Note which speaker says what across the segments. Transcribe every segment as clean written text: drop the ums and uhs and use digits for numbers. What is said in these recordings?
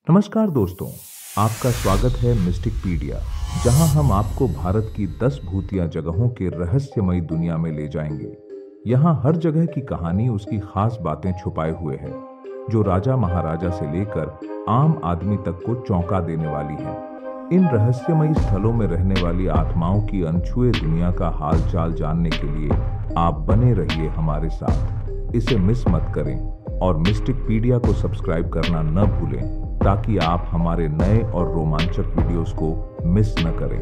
Speaker 1: नमस्कार दोस्तों, आपका स्वागत है मिस्टिकपीडिया, जहां हम आपको भारत की 10 भूतिया जगहों के रहस्यमयी दुनिया में ले जाएंगे। यहां हर जगह की कहानी उसकी खास बातें छुपाए हुए है, जो राजा महाराजा से लेकर आम आदमी तक को चौंका देने वाली है। इन रहस्यमयी स्थलों में रहने वाली आत्माओं की अनछुए दुनिया का हाल चाल जानने के लिए आप बने रहिए हमारे साथ। इसे मिस मत करें और मिस्टिकपीडिया को सब्सक्राइब करना न भूलें, ताकि आप हमारे नए और रोमांचक वीडियोस को मिस न करें।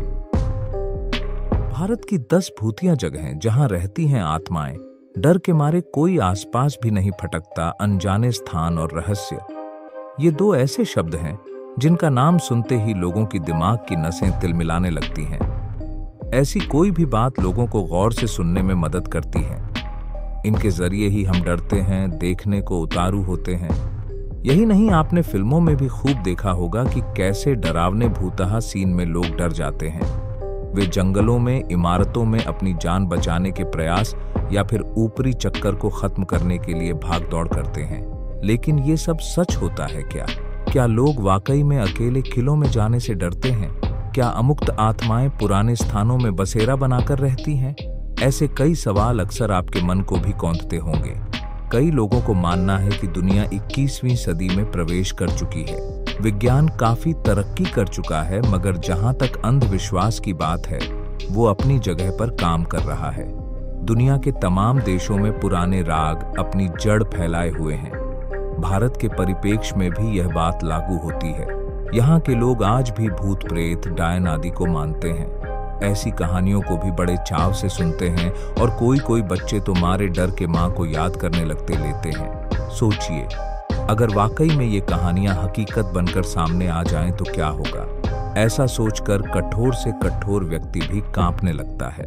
Speaker 1: भारत की 10 भूतिया जगहें जहां रहती हैं आत्माएं, डर के मारे कोई आसपास भी नहीं फटकता। अनजाने स्थान और रहस्य, ये दो ऐसे शब्द हैं जिनका नाम सुनते ही लोगों की दिमाग की नसें तिलमिलाने लगती हैं। ऐसी कोई भी बात लोगों को गौर से सुनने में मदद करती है। इनके जरिए ही हम डरते हैं, देखने को उतारू होते हैं। यही नहीं, आपने फिल्मों में भी खूब देखा होगा कि कैसे डरावने भूतहा सीन में लोग डर जाते हैं। वे जंगलों में, इमारतों में अपनी जान बचाने के प्रयास या फिर ऊपरी चक्कर को खत्म करने के लिए भाग दौड़ करते हैं। लेकिन ये सब सच होता है क्या? क्या लोग वाकई में अकेले किलों में जाने से डरते हैं? क्या अमुक्त आत्माएं पुराने स्थानों में बसेरा बनाकर रहती हैं? ऐसे कई सवाल अक्सर आपके मन को भी कौंधते होंगे। कई लोगों को मानना है कि दुनिया 21वीं सदी में प्रवेश कर चुकी है। विज्ञान काफी तरक्की कर चुका है, मगर जहां तक अंधविश्वास की बात है, वो अपनी जगह पर काम कर रहा है। दुनिया के तमाम देशों में पुराने राग अपनी जड़ फैलाए हुए हैं। भारत के परिप्रेक्ष्य में भी यह बात लागू होती है। यहाँ के लोग आज भी भूत प्रेत, डायन आदि को मानते हैं। ऐसी कहानियों को भी बड़े चाव से सुनते हैं और कोई बच्चे तो मारे डर के माँ को याद करने लेते हैं। सोचिए, अगर वाकई में ये कहानियां हकीकत बनकर सामने आ जाएं तो क्या होगा? ऐसा सोचकर कठोर से कठोर व्यक्ति भी कांपने लगता है।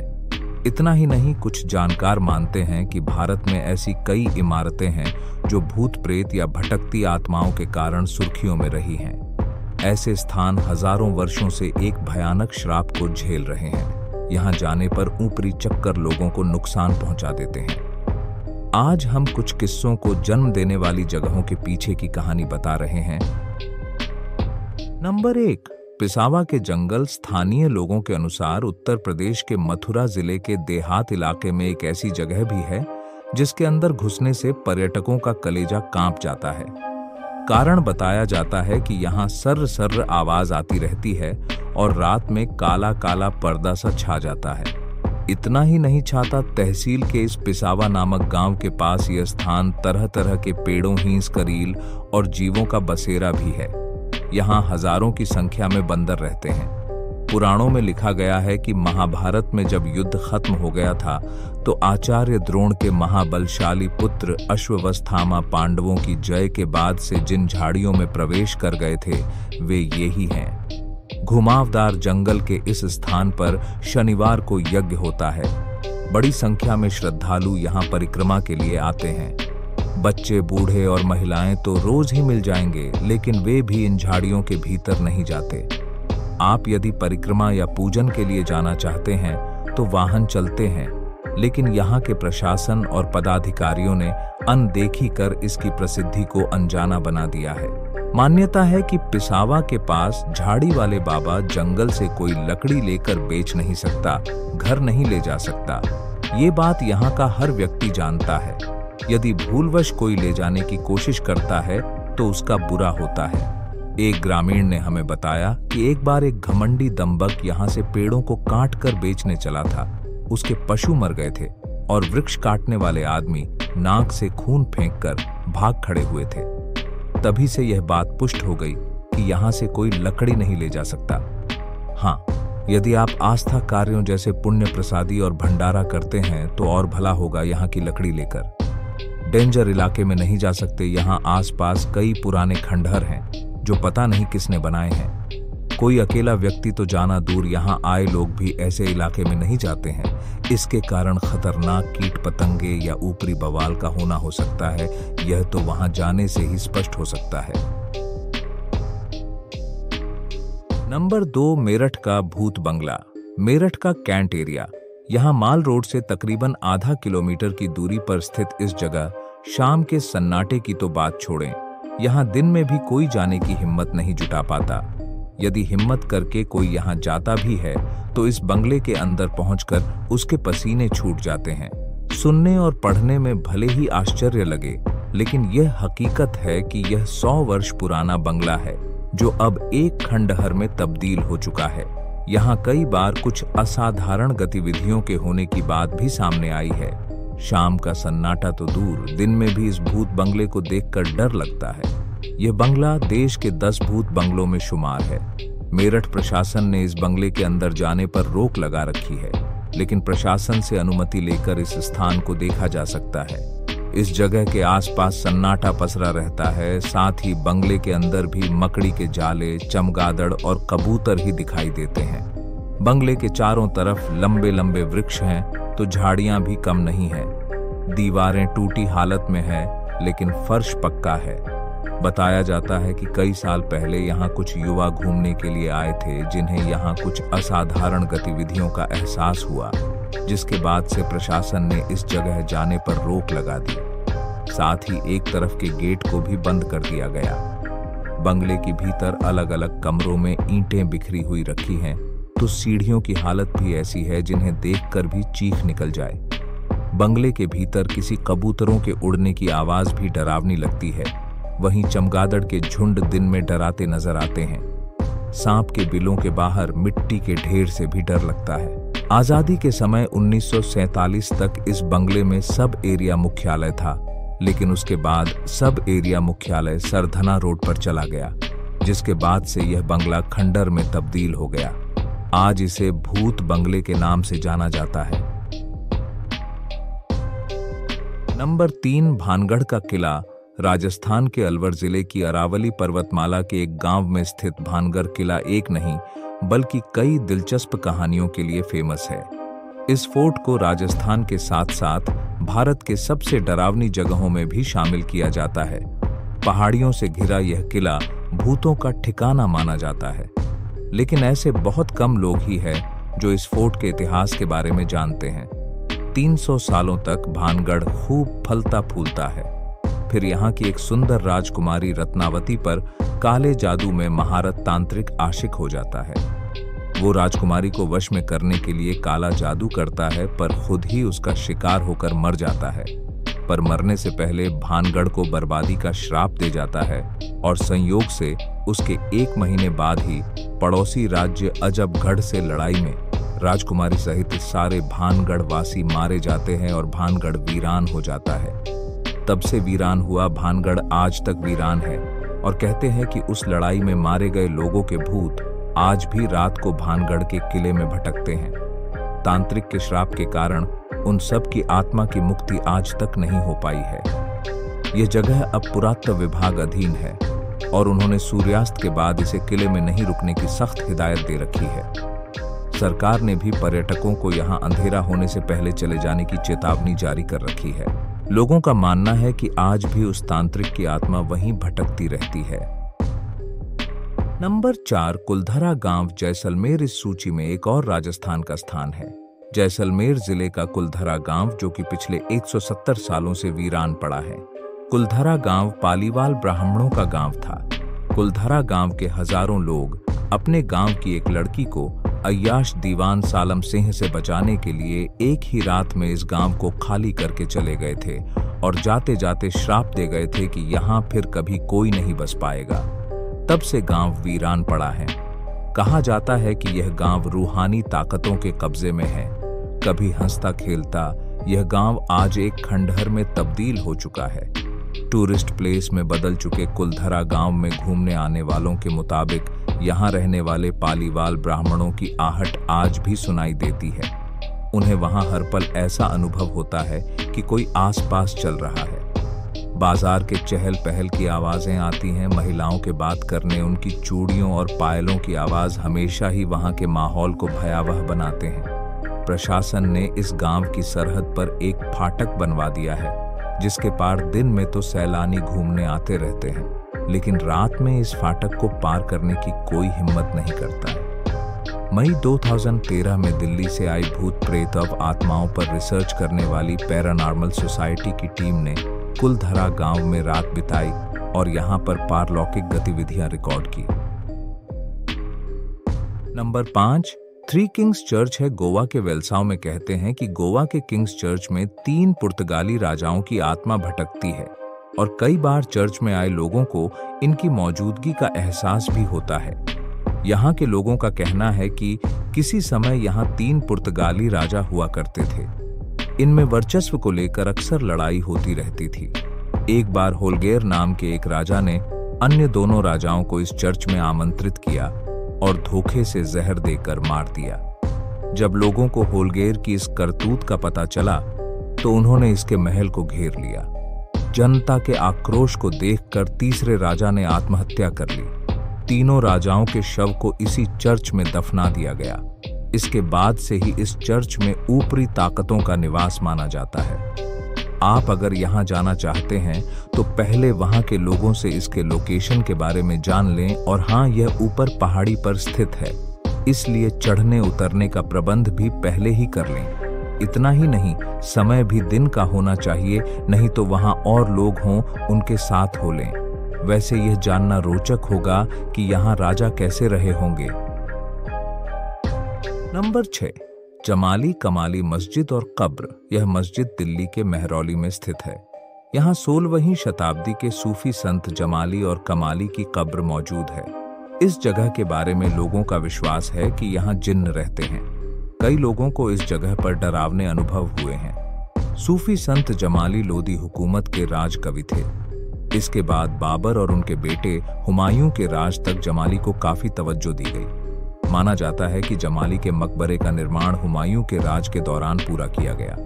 Speaker 1: इतना ही नहीं, कुछ जानकार मानते हैं कि भारत में ऐसी कई इमारतें हैं जो भूत प्रेत या भटकती आत्माओं के कारण सुर्खियों में रही हैं। ऐसे स्थान हजारों वर्षों से एक भयानक श्राप को झेल रहे हैं। यहाँ जाने पर ऊपरी चक्कर लोगों को नुकसान पहुंचा देते हैं। आज हम कुछ किस्सों को जन्म देने वाली जगहों के पीछे की कहानी बता रहे हैं। नंबर 1, पिसावा के जंगल। स्थानीय लोगों के अनुसार उत्तर प्रदेश के मथुरा जिले के देहात इलाके में एक ऐसी जगह भी है जिसके अंदर घुसने से पर्यटकों का कलेजा कांप जाता है। कारण बताया जाता है कि यहाँ सर्र सर्र आवाज आती रहती है और रात में काला काला पर्दा सा छा जाता है। इतना ही नहीं छाता, तहसील के इस पिसावा नामक गांव के पास यह स्थान तरह तरह के पेड़ों, हिंस, करील और जीवों का बसेरा भी है। यहाँ हजारों की संख्या में बंदर रहते हैं। पुराणों में लिखा गया है कि महाभारत में जब युद्ध खत्म हो गया था तो आचार्य द्रोण के महाबलशाली पुत्र अश्वत्थामा पांडवों की जय के बाद से जिन झाड़ियों में प्रवेश कर गए थे, वे यही हैं। घुमावदार जंगल के इस स्थान पर शनिवार को यज्ञ होता है। बड़ी संख्या में श्रद्धालु यहाँ परिक्रमा के लिए आते हैं। बच्चे, बूढ़े और महिलाएं तो रोज ही मिल जाएंगे, लेकिन वे भी इन झाड़ियों के भीतर नहीं जाते। आप यदि परिक्रमा या पूजन के लिए जाना चाहते हैं तो वाहन चलते हैं, लेकिन यहाँ के प्रशासन और पदाधिकारियों ने अनदेखी कर इसकी प्रसिद्धि को अनजाना बना दिया है। मान्यता है कि पिसावा के पास झाड़ी वाले बाबा जंगल से कोई लकड़ी लेकर बेच नहीं सकता, घर नहीं ले जा सकता। ये बात यहाँ का हर व्यक्ति जानता है। यदि भूलवश कोई ले जाने की कोशिश करता है तो उसका बुरा होता है। एक ग्रामीण ने हमें बताया कि एक बार एक घमंडी दंबक यहाँ से पेड़ों को काट कर बेचने चला था। उसके पशु मर गए थे और वृक्ष काटने वाले आदमी नाक से खून फेंककर भाग खड़े हुए थे। तभी से यह बात पुष्ट हो गई कि यहाँ से कोई लकड़ी नहीं ले जा सकता। हाँ, यदि आप आस्था कार्यों जैसे पुण्य प्रसादी और भंडारा करते हैं तो और भला होगा यहाँ की लकड़ी लेकर। डेंजर इलाके में नहीं जा सकते। यहाँ आसपास कई पुराने खंडहर हैं जो पता नहीं किसने बनाए हैं। कोई अकेला व्यक्ति तो जाना दूर, यहाँ आए लोग भी ऐसे इलाके में नहीं जाते हैं। इसके कारण खतरनाक कीट पतंगे या ऊपरी बवाल का होना हो सकता है। यह तो वहां जाने से ही स्पष्ट हो सकता है। नंबर 2, मेरठ का भूत बंगला। मेरठ का कैंट एरिया। यहाँ माल रोड से तकरीबन आधा किलोमीटर की दूरी पर स्थित इस जगह शाम के सन्नाटे की तो बात छोड़ें, यहाँ दिन में भी कोई जाने की हिम्मत नहीं जुटा पाता। यदि हिम्मत करके कोई यहाँ जाता भी है तो इस बंगले के अंदर पहुंचकर उसके पसीने छूट जाते हैं। सुनने और पढ़ने में भले ही आश्चर्य लगे, लेकिन यह हकीकत है कि यह 100 वर्ष पुराना बंगला है जो अब एक खंडहर में तब्दील हो चुका है। यहाँ कई बार कुछ असाधारण गतिविधियों के होने की बात भी सामने आई है। शाम का सन्नाटा तो दूर, दिन में भी इस भूत बंगले को देखकर डर लगता है। यह बंगला देश के 10 भूत बंगलों में शुमार है। मेरठ प्रशासन ने इस बंगले के अंदर जाने पर रोक लगा रखी है, लेकिन प्रशासन से अनुमति लेकर इस स्थान को देखा जा सकता है। इस जगह के आसपास सन्नाटा पसरा रहता है। साथ ही बंगले के अंदर भी मकड़ी के जाले, चमगादड़ और कबूतर ही दिखाई देते हैं। बंगले के चारों तरफ लंबे लंबे वृक्ष हैं तो झाड़ियां भी कम नहीं हैं। दीवारें टूटी हालत में है, लेकिन फर्श पक्का है। बताया जाता है कि कई साल पहले यहाँ कुछ युवा घूमने के लिए आए थे, जिन्हें यहाँ कुछ असाधारण गतिविधियों का एहसास हुआ, जिसके बाद से प्रशासन ने इस जगह जाने पर रोक लगा दी। साथ ही एक तरफ के गेट को भी बंद कर दिया गया। बंगले के भीतर अलग अलग कमरों में ईंटें बिखरी हुई रखी हैं, तो सीढ़ियों की हालत भी ऐसी है जिन्हें देखकर भी चीख निकल जाए। बंगले के भीतर किसी कबूतरों के उड़ने की आवाज भी डरावनी लगती है। वहीं चमगादड़ के झुंड दिन में डराते नजर आते हैं। सांप के बिलों के बाहर मिट्टी के ढेर से भी डर लगता है। आजादी के समय 1947 तक इस बंगले में सब एरिया मुख्यालय था, लेकिन उसके बाद सब एरिया मुख्यालय सरधना रोड पर चला गया, जिसके बाद से यह बंगला खंडर में तब्दील हो गया। आज इसे भूत बंगले के नाम से जाना जाता है। नंबर 3, भानगढ़ का किला। राजस्थान के अलवर जिले की अरावली पर्वतमाला के एक गांव में स्थित भानगढ़ किला एक नहीं बल्कि कई दिलचस्प कहानियों के लिए फेमस है। इस फोर्ट को राजस्थान के साथ साथ भारत के सबसे डरावनी जगहों में भी शामिल किया जाता है। पहाड़ियों से घिरा यह किला भूतों का ठिकाना माना जाता है, लेकिन ऐसे बहुत कम लोग ही हैं जो इस फोर्ट के इतिहास के बारे में जानते हैं। 300 सालों तक भानगढ़ खूब फलता फूलता है। फिर यहाँ की एक सुंदर राजकुमारी रत्नावती पर काले जादू में महारत तांत्रिक आशिक हो जाता है। वो राजकुमारी को वश में करने के लिए काला जादू करता है, पर खुद ही उसका शिकार होकर मर जाता है। पर मरने से पहले भानगढ़ को बर्बादी का श्राप दे जाता है और संयोग से उसके 1 महीने बाद ही पड़ोसी राज्य अजबगढ़ से लड़ाई में राजकुमारी सहित सारे भानगढ़ वासी मारे जाते हैं और भानगढ़ वीरान हो जाता है। तब से वीरान हुआ भानगढ़ आज तक वीरान है, और कहते हैं कि उस लड़ाई में मारे गए लोगों के भूत आज भी रात को भानगढ़ के किले में भटकते हैं। तांत्रिक के श्राप के कारण उन सब की आत्मा की मुक्ति आज तक नहीं हो पाई है। यह जगह अब पुरातत्व विभाग अधीन है और उन्होंने सूर्यास्त के बाद इसे किले में नहीं रुकने की सख्त हिदायत दे रखी है। सरकार ने भी पर्यटकों को यहाँ अंधेरा होने से पहले चले जाने की चेतावनी जारी कर रखी है। लोगों का मानना है कि आज भी उस तांत्रिक की आत्मा वहीं भटकती रहती है। नंबर 4, कुलधरा गांव जैसलमेर इस सूची में एक और राजस्थान का स्थान है। जैसलमेर जिले का कुलधरा गांव, जो कि पिछले 170 सालों से वीरान पड़ा है। कुलधरा गांव पालीवाल ब्राह्मणों का गांव था। कुलधरा गांव के हजारों लोग अपने गांव की एक लड़की को अय्याश दीवान सालम सिंह से बचाने के लिए एक ही रात में इस गांव को खाली करके चले गए थे और जाते जाते श्राप दे गए थे कि यहाँ फिर कभी कोई नहीं बस पाएगा। तब से गांव वीरान पड़ा है। कहा जाता है कि यह गांव रूहानी ताकतों के कब्जे में है। कभी हंसता खेलता यह गांव आज एक खंडहर में तब्दील हो चुका है। टूरिस्ट प्लेस में बदल चुके कुलधरा गांव में घूमने आने वालों के मुताबिक यहाँ रहने वाले पालीवाल ब्राह्मणों की आहट आज भी सुनाई देती है। उन्हें वहाँ हर पल ऐसा अनुभव होता है कि कोई आसपास चल रहा है। बाजार के चहल पहल की आवाजें आती हैं। महिलाओं के बात करने, उनकी चूड़ियों और पायलों की आवाज हमेशा ही वहाँ के माहौल को भयावह बनाते हैं। प्रशासन ने इस गांव की सरहद पर एक फाटक बनवा दिया है, जिसके पार दिन में तो सैलानी घूमने आते रहते हैं, लेकिन रात में इस फाटक को पार करने की कोई हिम्मत नहीं करता है। मई 2013 में दिल्ली से आई भूत प्रेत और आत्माओं पर रिसर्च करने वाली पैरानॉर्मल सोसाइटी की टीम ने कुलधरा गांव में रात बिताई, और यहाँ पर पारलौकिक गतिविधियां रिकॉर्ड की। नंबर 5, थ्री किंग्स चर्च है गोवा के वेलसाव में। कहते हैं कि गोवा के किंग्स चर्च में 3 पुर्तगाली राजाओं की आत्मा भटकती है और कई बार चर्च में आए लोगों को इनकी मौजूदगी का एहसास भी होता है। यहाँ के लोगों का कहना है कि किसी समय यहाँ 3 पुर्तगाली राजा हुआ करते थे। इनमें वर्चस्व को लेकर अक्सर लड़ाई होती रहती थी। एक बार होलगेर नाम के एक राजा ने अन्य दोनों राजाओं को इस चर्च में आमंत्रित किया और धोखे से जहर देकर मार दिया। जब लोगों को होलगेर की इस करतूत का पता चला तो उन्होंने इसके महल को घेर लिया। जनता के आक्रोश को देखकर तीसरे राजा ने आत्महत्या कर ली। तीनों राजाओं के शव को इसी चर्च में दफना दिया गया। इसके बाद से ही इस चर्च में ऊपरी ताकतों का निवास माना जाता है। आप अगर यहाँ जाना चाहते हैं तो पहले वहाँ के लोगों से इसके लोकेशन के बारे में जान लें। और हाँ, यह ऊपर पहाड़ी पर स्थित है, इसलिए चढ़ने उतरने का प्रबंध भी पहले ही कर लें। इतना ही नहीं, समय भी दिन का होना चाहिए, नहीं तो वहाँ और लोग हों उनके साथ हो लें। वैसे यह जानना रोचक होगा कि यहाँ राजा कैसे रहे होंगे। नंबर 6, जमाली कमाली मस्जिद और कब्र। यह मस्जिद दिल्ली के मेहरौली में स्थित है। यहाँ 16वीं शताब्दी के सूफी संत जमाली और कमाली की कब्र मौजूद है। इस जगह के बारे में लोगों का विश्वास है कि यहाँ जिन्न रहते हैं। कई लोगों को इस जगह पर डरावने अनुभव हुए हैं। सूफी संत जमाली लोदी हुकूमत के राज कवि थे। इसके बाद बाबर और उनके बेटे हुमायूं के राज तक जमाली को काफी तवज्जो दी गई। माना जाता है कि जमाली के मकबरे का निर्माण हुमायूं के राज के दौरान पूरा किया गया।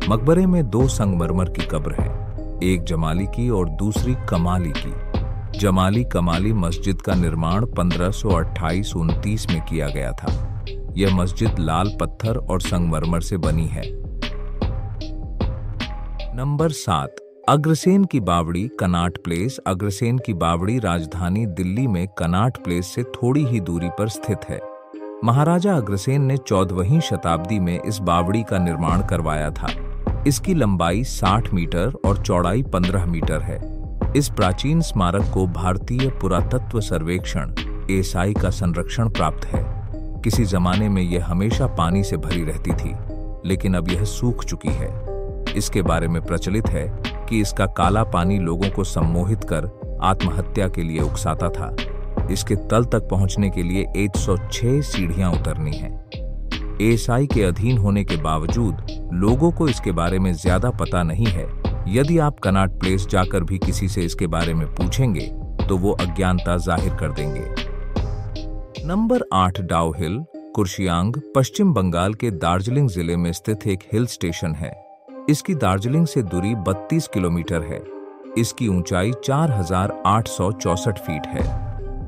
Speaker 1: मकबरे में 2 संगमरमर की कब्र है, एक जमाली की और दूसरी कमाली की। जमाली कमाली मस्जिद का निर्माण 1528-29 में किया गया था। यह मस्जिद लाल पत्थर और संगमरमर से बनी है। नंबर 7, अग्रसेन की बावड़ी कनाट प्लेस। अग्रसेन की बावड़ी राजधानी दिल्ली में कनाट प्लेस से थोड़ी ही दूरी पर स्थित है। महाराजा अग्रसेन ने 14वीं शताब्दी में इस बावड़ी का निर्माण करवाया था। इसकी लंबाई 60 मीटर और चौड़ाई 15 मीटर है। इस प्राचीन स्मारक को भारतीय पुरातत्व सर्वेक्षण एएसआई का संरक्षण प्राप्त है। किसी जमाने में यह हमेशा पानी से भरी रहती थी, लेकिन अब यह सूख चुकी है। इसके बारे में प्रचलित है कि इसका काला पानी लोगों को सम्मोहित कर आत्महत्या के लिए उकसाता था। इसके तल तक पहुंचने के लिए 106 सीढ़ियां उतरनी हैं। एएसआई के अधीन होने के बावजूद लोगों को इसके बारे में ज्यादा पता नहीं है। यदि आप कनाट प्लेस जाकर भी किसी से इसके बारे में पूछेंगे तो वो अज्ञानता जाहिर कर देंगे। नंबर 8, डाउ हिल कुर्शियांग पश्चिम बंगाल के दार्जिलिंग जिले में स्थित एक हिल स्टेशन है। इसकी दार्जिलिंग से दूरी 32 किलोमीटर है। इसकी ऊंचाई 4864 फीट है।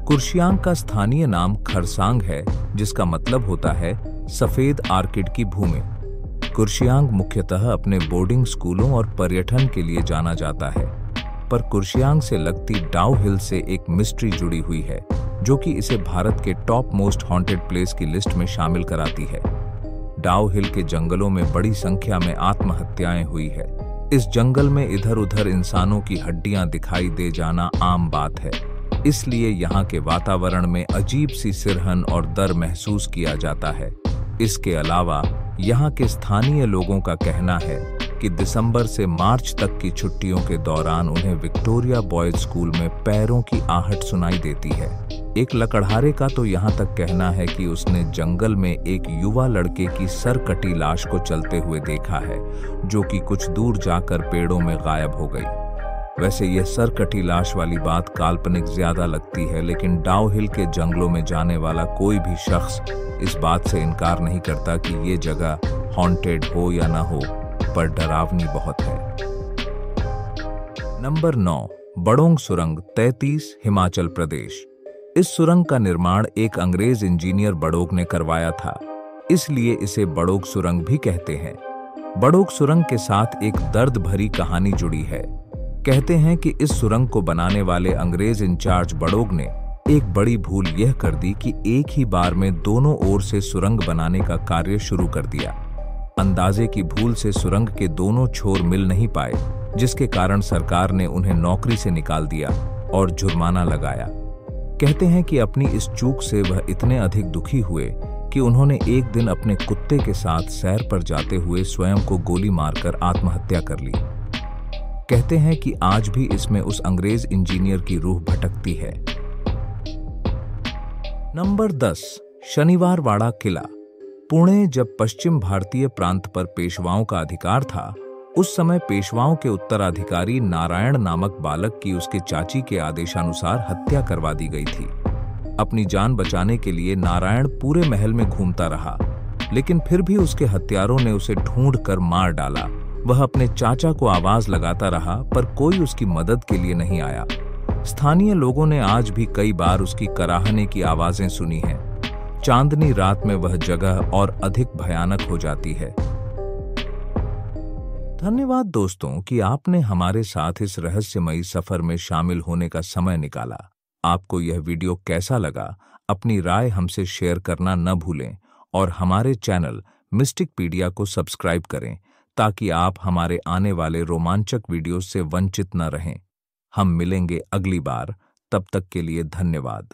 Speaker 1: कुर्शियांग का स्थानीय नाम खरसांग है, जिसका मतलब होता है सफेद आर्किड की भूमि। कुर्शियांग मुख्यतः अपने बोर्डिंग स्कूलों और पर्यटन के लिए जाना जाता है, पर कुर्शियांग से लगती डाउ हिल से एक मिस्ट्री जुड़ी हुई है, जो कि इसे भारत के टॉप मोस्ट हॉन्टेड प्लेस की लिस्ट में शामिल कराती है। डाउ हिल के जंगलों में बड़ी संख्या में आत्महत्याएं हुई है। इस जंगल में इधर उधर इंसानों की हड्डियां दिखाई दे जाना आम बात है, इसलिए यहाँ के वातावरण में अजीब सी सिरहन और डर महसूस किया जाता है। इसके अलावा यहाँ के स्थानीय लोगों का कहना है कि दिसंबर से मार्च तक की छुट्टियों के दौरान उन्हें विक्टोरिया बॉयज स्कूल में पैरों की आहट सुनाई देती है। एक लकड़हारे का तो यहाँ तक कहना है कि उसने जंगल में एक युवा लड़के की सर कटी लाश को चलते हुए देखा है, जो कि कुछ दूर जाकर पेड़ों में गायब हो गई। वैसे यह सर कटी लाश वाली बात काल्पनिक ज्यादा लगती है, लेकिन डाउ हिल के जंगलों में जाने वाला कोई भी शख्स इस बात से इनकार नहीं करता कि ये जगह हॉन्टेड हो या ना हो, पर डरावनी बहुत है। नंबर 9, बड़ोंग सुरंग 33 हिमाचल प्रदेश। इस सुरंग का निर्माण एक अंग्रेज इंजीनियर बड़ोग ने करवाया था, इसलिए इसे बड़ोग सुरंग भी कहते हैं। बड़ोग सुरंग के साथ एक दर्द भरी कहानी जुड़ी है। कहते हैं कि इस सुरंग को बनाने वाले अंग्रेज इंचार्ज बड़ोग ने एक बड़ी भूल यह कर दी कि एक ही बार में दोनों ओर से सुरंग बनाने का कार्य शुरू कर दिया। अंदाजे की भूल से सुरंग के दोनों छोर मिल नहीं पाए, जिसके कारण सरकार ने उन्हें नौकरी से निकाल दिया और जुर्माना लगाया। कहते हैं कि अपनी इस चूक से वह इतने अधिक दुखी हुए कि उन्होंने एक दिन अपने कुत्ते के साथ सैर पर जाते हुए स्वयं को गोली मारकर आत्महत्या कर ली। कहते हैं कि आज भी इसमें उस अंग्रेज इंजीनियर की रूह भटकती है। नंबर 10, शनिवारवाड़ा किला। पुणे जब पश्चिम भारतीय प्रांत पर पेशवाओं का अधिकार था, उस समय पेशवाओं के उत्तराधिकारी नारायण नामक बालक की उसके चाची के आदेशानुसार हत्या करवा दी गई थी। अपनी जान बचाने के लिए नारायण पूरे महल में घूमता रहा, लेकिन फिर भी उसके हत्यारों ने उसे ढूंढकर मार डाला। वह अपने चाचा को आवाज लगाता रहा, पर कोई उसकी मदद के लिए नहीं आया। स्थानीय लोगों ने आज भी कई बार उसकी कराहने की आवाजें सुनी हैं। चांदनी रात में वह जगह और अधिक भयानक हो जाती है। धन्यवाद दोस्तों कि आपने हमारे साथ इस रहस्यमयी सफर में शामिल होने का समय निकाला। आपको यह वीडियो कैसा लगा, अपनी राय हमसे शेयर करना न भूलें और हमारे चैनल मिस्टिकपीडिया को सब्सक्राइब करें ताकि आप हमारे आने वाले रोमांचक वीडियो से वंचित न रहें। हम मिलेंगे अगली बार, तब तक के लिए धन्यवाद।